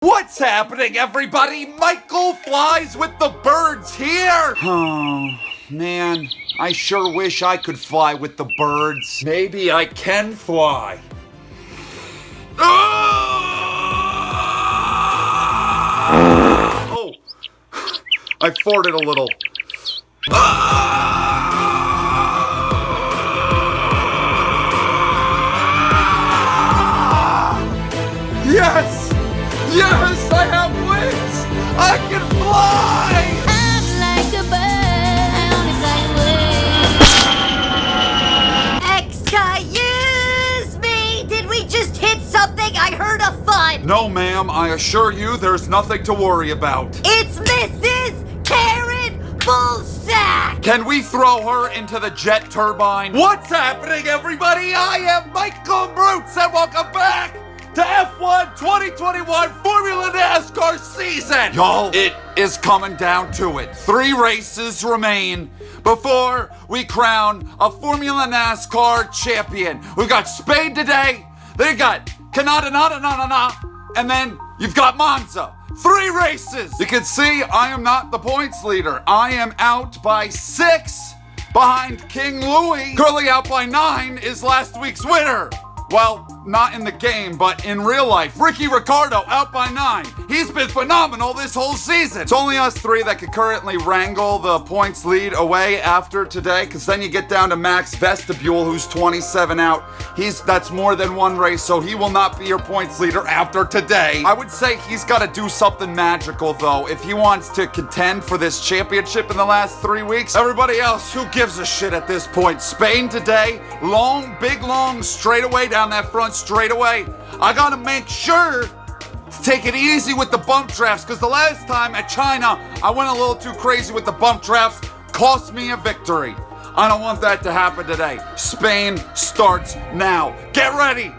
What's happening, everybody? Michael Flies with the Birds here! Oh, man, I sure wish I could fly with the birds. Maybe I can fly. Oh, I farted a little. Yes! Yes, I have wings! I can fly! I'm like a bird, I only fly away. Excuse me, did we just hit something? I heard a thud. No, ma'am, I assure you there's nothing to worry about. It's Mrs. Karen Bullsack! Can we throw her into the jet turbine? What's happening, everybody? I am Michael Mrucz, and welcome back to F1 2021 Formula NASCAR season! Y'all, it is coming down to it. 3 races remain before we crown a Formula NASCAR champion. We've got Spain today, then you got Canada, and then you've got Monza. 3 races! You can see I am not the points leader. I am out by 6 behind King Louis. Currently out by 9 is last week's winner. Well, not in the game, but in real life. Ricky Ricardo out by 9. He's been phenomenal this whole season. It's only us 3 that can currently wrangle the points lead away after today, because then you get down to Max Vestibule, who's 27 out. That's more than 1 race, so he will not be your points leader after today. I would say he's got to do something magical, though, if he wants to contend for this championship in the last 3 weeks. Everybody else, who gives a shit at this point? Spain today, big long straightaway down that front straightaway. I gotta make sure to take it easy with the bump drafts, because the last time at China, I went a little too crazy with the bump drafts, cost me a victory. I don't want that to happen today. Spain starts now. Get ready.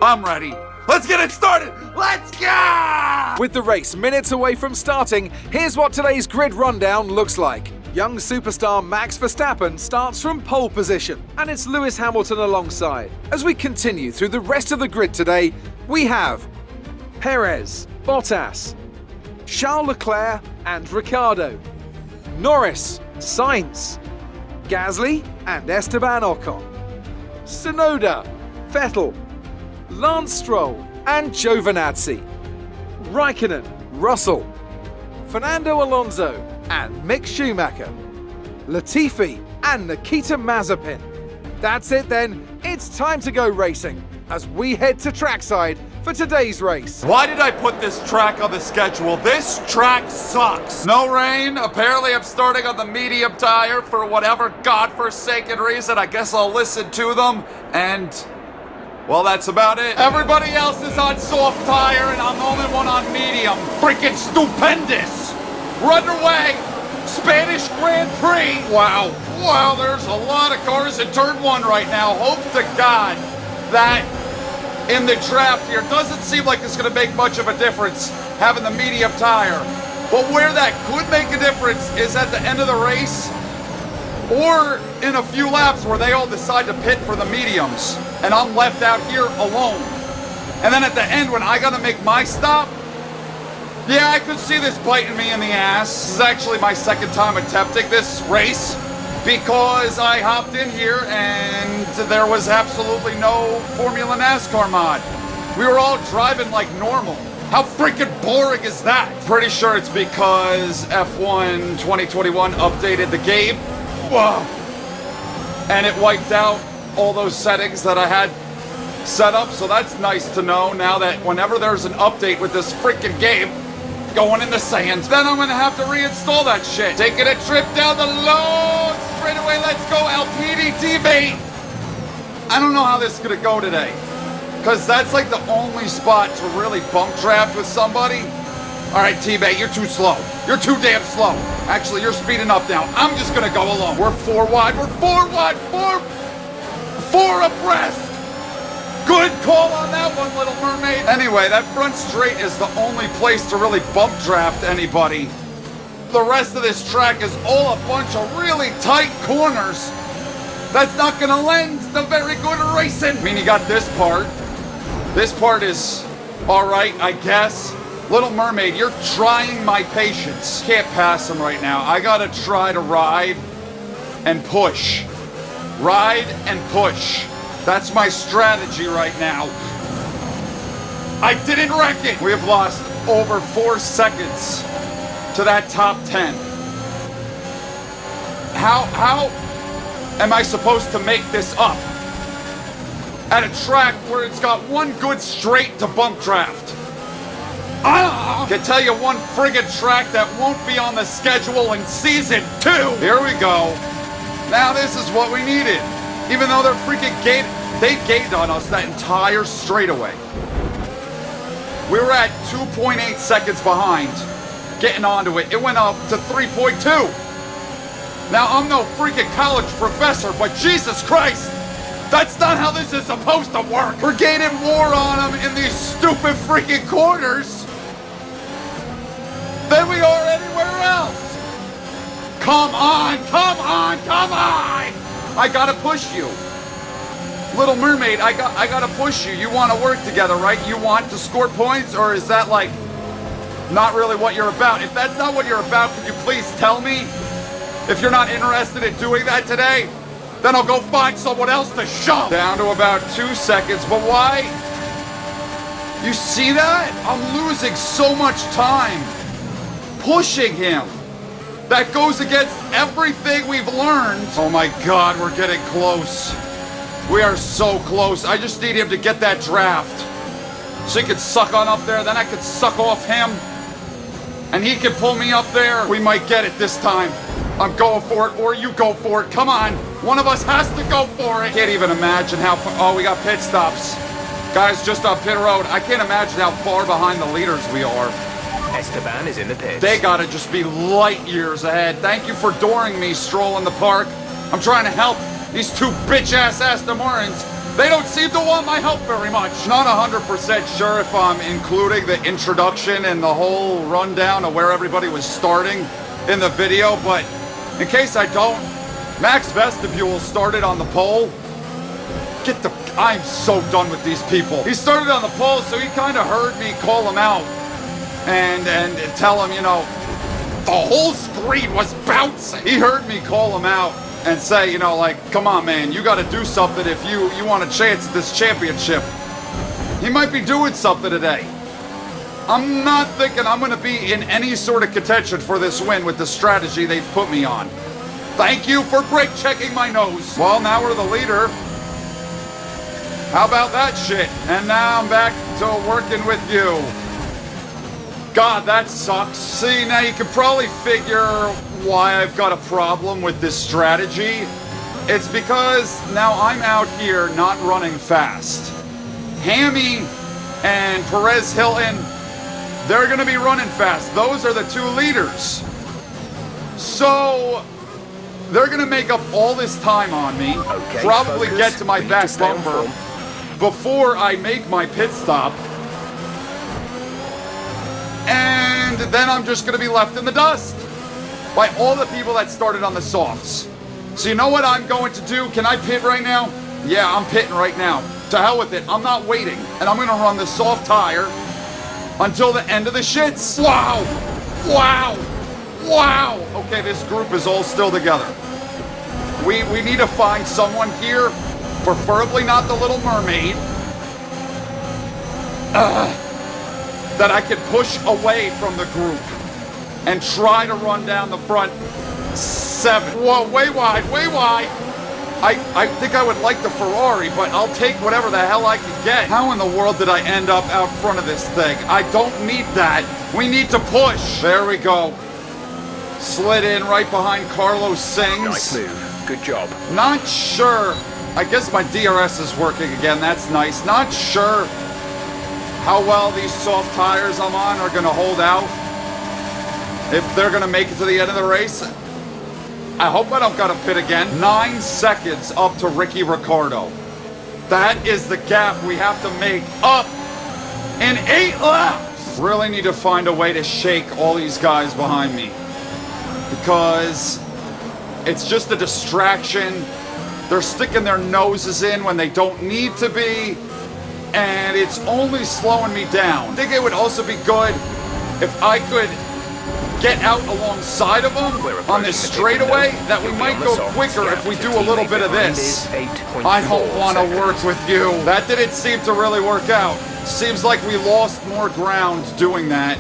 I'm ready. Let's get it started. Let's go! With the race minutes away from starting, here's what today's grid rundown looks like. Young superstar Max Verstappen starts from pole position, and it's Lewis Hamilton alongside. As we continue through the rest of the grid today, we have Perez, Bottas, Charles Leclerc and Ricciardo, Norris, Sainz, Gasly and Esteban Ocon, Tsunoda, Vettel, Lance Stroll and Giovinazzi, Raikkonen, Russell, Fernando Alonso and Mick Schumacher, Latifi and Nikita Mazepin. That's it then, it's time to go racing as we head to trackside for today's race. Why did I put this track on the schedule? This track sucks. No rain. Apparently I'm starting on the medium tire for whatever godforsaken reason. I guess I'll listen to them, and well, that's about it. Everybody else is on soft tire and I'm the only one on medium. Freaking stupendous. Run away. Spanish Grand Prix. Wow, there's a lot of cars in turn 1 right now. Hope to God that in the draft here, doesn't seem like it's gonna make much of a difference having the medium tire. But where that could make a difference is at the end of the race or in a few laps where they all decide to pit for the mediums and I'm left out here alone. And then at the end when I gotta make my stop, yeah, I could see this biting me in the ass. This is actually my 2nd time attempting this race because I hopped in here and there was absolutely no Formula NASCAR mod. We were all driving like normal. How freaking boring is that? Pretty sure it's because F1 2021 updated the game. Whoa. And it wiped out all those settings that I had set up, so that's nice to know now that whenever there's an update with this freaking game going in the sand, then I'm gonna have to reinstall that shit. Taking a trip down the low straightaway, let's go LPD teammate. I don't know how this is gonna go today, because that's like the only spot to really bump draft with somebody. All right, teammate, you're too slow. You're too damn slow. Actually, you're speeding up now. I'm just gonna go alone. We're 4 wide, we're 4 wide, 4 abreast. Good call on that one, Little Mermaid. Anyway, that front straight is the only place to really bump draft anybody. The rest of this track is all a bunch of really tight corners. That's not gonna lend to very good racing. I mean, you got this part. This part is all right, I guess. Little Mermaid, you're trying my patience. Can't pass him right now. I gotta try to ride and push. Ride and push. That's my strategy right now. I didn't wreck it. We have lost over 4 seconds to that top 10. How am I supposed to make this up at a track where it's got one good straight to bump draft? Can tell you one friggin' track that won't be on the schedule in season 2. Here we go. Now this is what we needed. Even though they're freaking they gained on us that entire straightaway. We were at 2.8 seconds behind getting onto it. It went up to 3.2. Now I'm no freaking college professor, but Jesus Christ, that's not how this is supposed to work. We're gaining more on them in these stupid freaking corners than we are anywhere else. Come on, come on, come on! I gotta push you. Little Mermaid, I gotta push you. You want to work together, right? You want to score points, or is that like not really what you're about? If that's not what you're about, could you please tell me? If you're not interested in doing that today, then I'll go find someone else to shove. Down to about 2 seconds, but why? You see that? I'm losing so much time pushing him. That goes against everything we've learned. Oh my God, we're getting close. We are so close. I just need him to get that draft so he can suck on up there, then I can suck off him, and he can pull me up there. We might get it this time. I'm going for it, or you go for it. Come on. One of us has to go for it. Can't even imagine how far. Oh, we got pit stops. Guys, just on pit road. I can't imagine how far behind the leaders we are. Esteban is in the pits. They gotta just be light years ahead. Thank you for dooring me, Stroll in the park. I'm trying to help these two bitch-ass Aston Martins. They don't seem to want my help very much. Not 100% sure if I'm including the introduction and the whole rundown of where everybody was starting in the video, but in case I don't, Max Vestibule started on the pole. I'm so done with these people. He started on the pole, so he kind of heard me call him out and tell him, you know, the whole screen was bouncing. He heard me call him out and say, you know, like, come on, man, you got to do something if you want a chance at this championship. He might be doing something today. I'm not thinking I'm going to be in any sort of contention for this win with the strategy they've put me on. Thank you for brake checking my nose. Well, now we're the leader. How about that shit? And now I'm back to working with you. God, that sucks. See, now you can probably figure why I've got a problem with this strategy. It's because now I'm out here not running fast. Hammy and Perez Hilton, they're gonna be running fast. Those are the two leaders. So they're gonna make up all this time on me, Okay, probably focus. get to my We need back to stay on bumper form. before I make my pit stop. And then I'm just gonna be left in the dust by all the people that started on the softs. So you know what I'm going to do? Can I pit right now? Yeah, I'm pitting right now. To hell with it, I'm not waiting. And I'm gonna run the soft tire until the end of the shits. Wow, wow, wow. Okay, this group is all still together. We need to find someone here, preferably not the Little Mermaid, that I can push away from the group and try to run down the front 7. Whoa, way wide, way wide. I think I would like the Ferrari, but I'll take whatever the hell I can get. How in the world did I end up out front of this thing? I don't need that. We need to push. There we go. Slid in right behind Carlos Sings. Nice move. Good job. Not sure. I guess my DRS is working again. That's nice. Not sure how well these soft tires I'm on are going to hold out. If they're going to make it to the end of the race. I hope I don't got to pit again. 9 seconds up to Ricky Ricardo. That is the gap we have to make up in 8 laps. Really need to find a way to shake all these guys behind me, because it's just a distraction. They're sticking their noses in when they don't need to be, and it's only slowing me down. I think it would also be good if I could get out alongside of them on this straightaway, that we might go quicker if we do a little bit of this. I don't want to work with you. That didn't seem to really work out. Seems like we lost more ground doing that.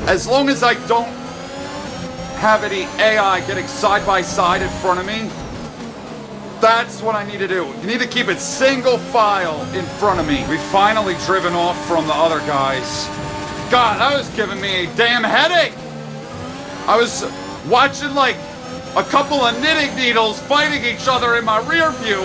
As long as I don't have any AI getting side by side in front of me, that's what I need to do. You need to keep it single file in front of me. We finally driven off from the other guys. God, that was giving me a damn headache. I was watching like a couple of knitting needles fighting each other in my rear view.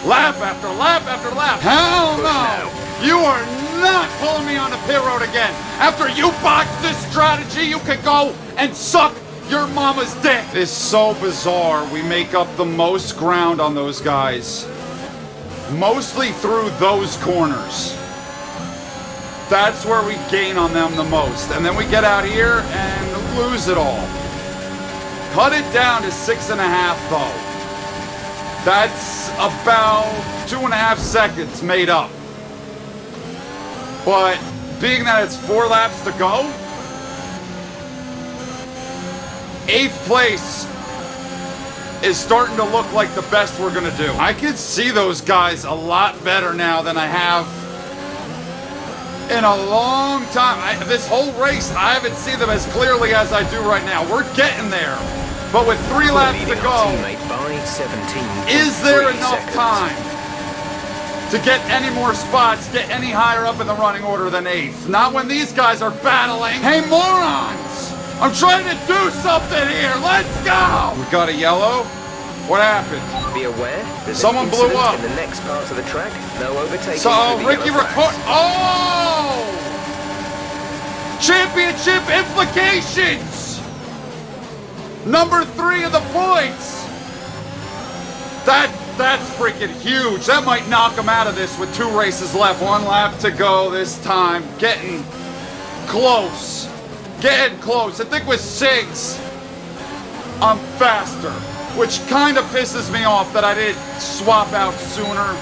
Lap after lap after lap. Hell no! You are not pulling me on the pit road again. After you botched this strategy, you can go and suck your mama's dick. It's so bizarre. We make up the most ground on those guys. Mostly through those corners. That's where we gain on them the most. And then we get out here and lose it all. Cut it down to 6.5 though. That's about 2.5 seconds made up. But being that it's 4 laps to go, 8th place is starting to look like the best we're gonna do. I can see those guys a lot better now than I have in a long time. This whole race, I haven't seen them as clearly as I do right now. We're getting there. But with 3 laps to go, is there enough time to get any more spots, get any higher up in the running order than 8th? Not when these guys are battling. Hey, morons! I'm trying to do something here. Let's go! We got a yellow. What happened? Be aware. There's someone an blew incident up. In the next part of the track. No overtaking. So through the Ricky yellow record. flags. Oh! Championship implications. Number 3 of the points. That's freaking huge. That might knock him out of this with 2 races left. 1 lap to go this time. Getting close. Getting close. I think with 6, I'm faster. Which kind of pisses me off that I didn't swap out sooner.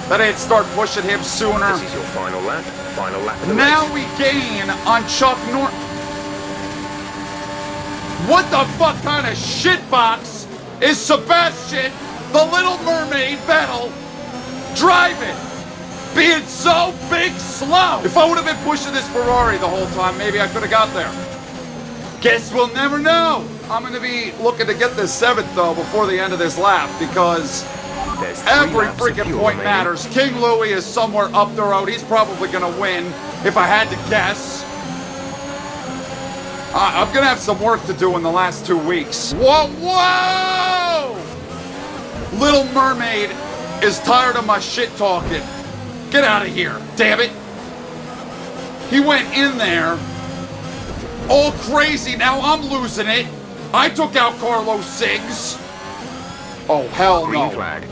That I didn't start pushing him sooner. This is your final lap. Final lap of the Now race. we gain on Chuck Norris. What the fuck kind of shitbox is Sebastian, the Little Mermaid Vettel, driving? Being so big slow. If I would have been pushing this Ferrari the whole time, maybe I could have got there. Guess we'll never know. I'm going to be looking to get this 7th though before the end of this lap because There's 3 every laps of freaking fuel point remaining. matters. King Louis is somewhere up the road. He's probably going to win if I had to guess. I'm going to have some work to do in the last 2 weeks. Whoa, whoa! Little Mermaid is tired of my shit talking. Get out of here, damn it. He went in there all crazy. Now I'm losing it. I took out Carlos Siggs. Oh, hell Green no. flag.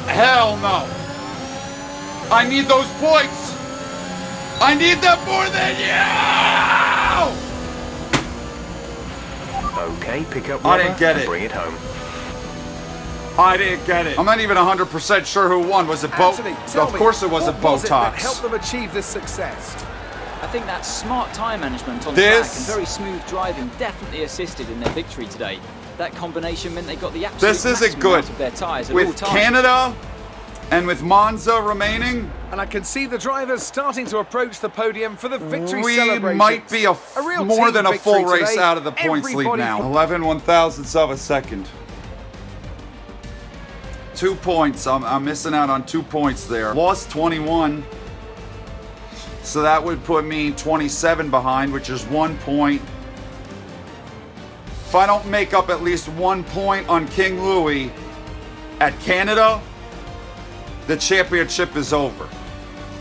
Hell no. I need those points. I need them more than you. Okay, pick up I rubber didn't get and it. bring it home. I didn't get it. I'm not even 100% sure who won. Was it Bo? Anthony, tell Of me, course it wasn't what was it that Botox. helped them achieve this success? I think that smart tyre management on This- track and very smooth driving definitely assisted in their victory today. That combination meant they got the absolute This isn't maximum good. out of their tyres at all With times. Canada and with Monza remaining, And I can see the drivers starting to approach the podium for the victory we celebration. might be a real more team than a full victory race today. out of the points lead Everybody- now. 11 1,000ths of a second. 2 points. I'm missing out on 2 points there. Lost 21. So that would put me 27 behind, which is 1 point. If I don't make up at least 1 point on King Louis at Canada, the championship is over.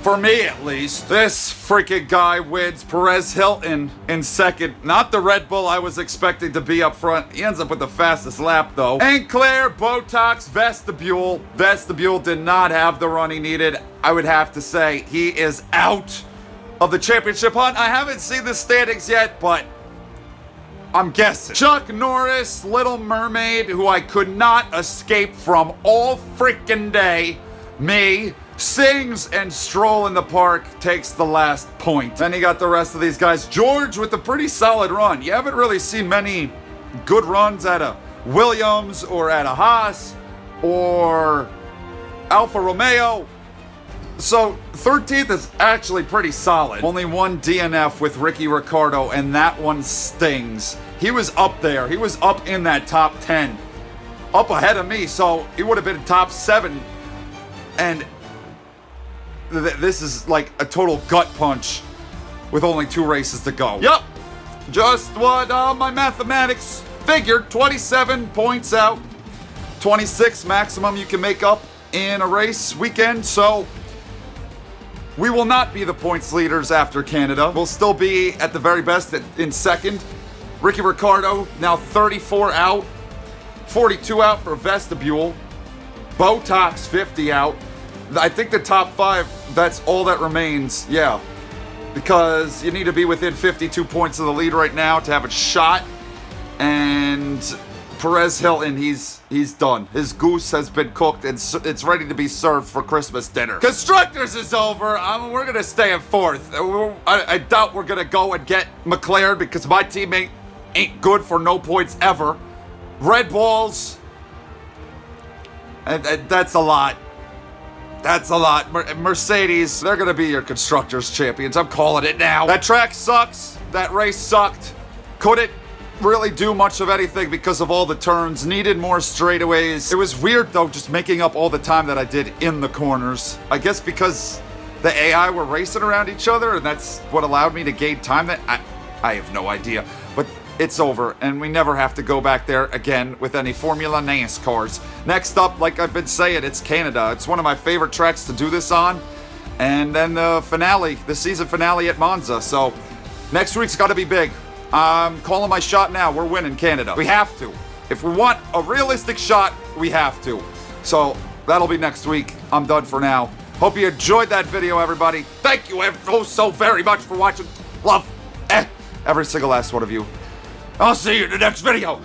For me, at least. This freaking guy wins. Perez Hilton in second. Not the Red Bull I was expecting to be up front. He ends up with the fastest lap, though. And Claire, Botox, Vestibule. Vestibule did not have the run he needed. I would have to say he is out of the championship hunt. I haven't seen the standings yet, but I'm guessing. Chuck Norris, Little Mermaid, who I could not escape from all freaking day. Me, sings, and Stroll in the park takes the last point. Then you got the rest of these guys. George with a pretty solid run. You haven't really seen many good runs at a Williams or at a Haas or Alfa Romeo. So 13th is actually pretty solid. Only one DNF with Ricky Ricardo, and that one stings. He was up there. He was up in that top 10. Up ahead of me, so he would have been top 7. And this is like a total gut punch with only 2 races to go. Yup, just what my mathematics figured. 27 points out. 26 maximum you can make up in a race weekend, so we will not be the points leaders after Canada. We'll still be at the very best in second. Ricky Ricardo now 34 out, 42 out for Vestibule. Botox 50 out. I think the top 5, that's all that remains, yeah. Because you need to be within 52 points of the lead right now to have a shot. And Perez Hilton, he's done. His goose has been cooked and it's ready to be served for Christmas dinner. Constructors is over. We're going to stay in 4th. I doubt we're going to go and get McLaren because my teammate ain't good for no points ever. Red Bulls, and that's a lot. That's a lot. Mercedes, they're going to be your Constructors champions. I'm calling it now. That track sucks. That race sucked. Couldn't really do much of anything because of all the turns. Needed more straightaways. It was weird though, just making up all the time that I did in the corners. I guess because the AI were racing around each other and that's what allowed me to gain time. That I have no idea. But it's over and we never have to go back there again with any Formula NASCARs. Next up, like I've been saying, it's Canada. It's one of my favorite tracks to do this on. And then the finale, the season finale at Monza. So next week's got to be big. I'm calling my shot now. We're winning Canada. We have to. If we want a realistic shot, we have to. So that'll be next week. I'm done for now. Hope you enjoyed that video, everybody. Thank you so very much for watching. Love every single last one of you. I'll see you in the next video.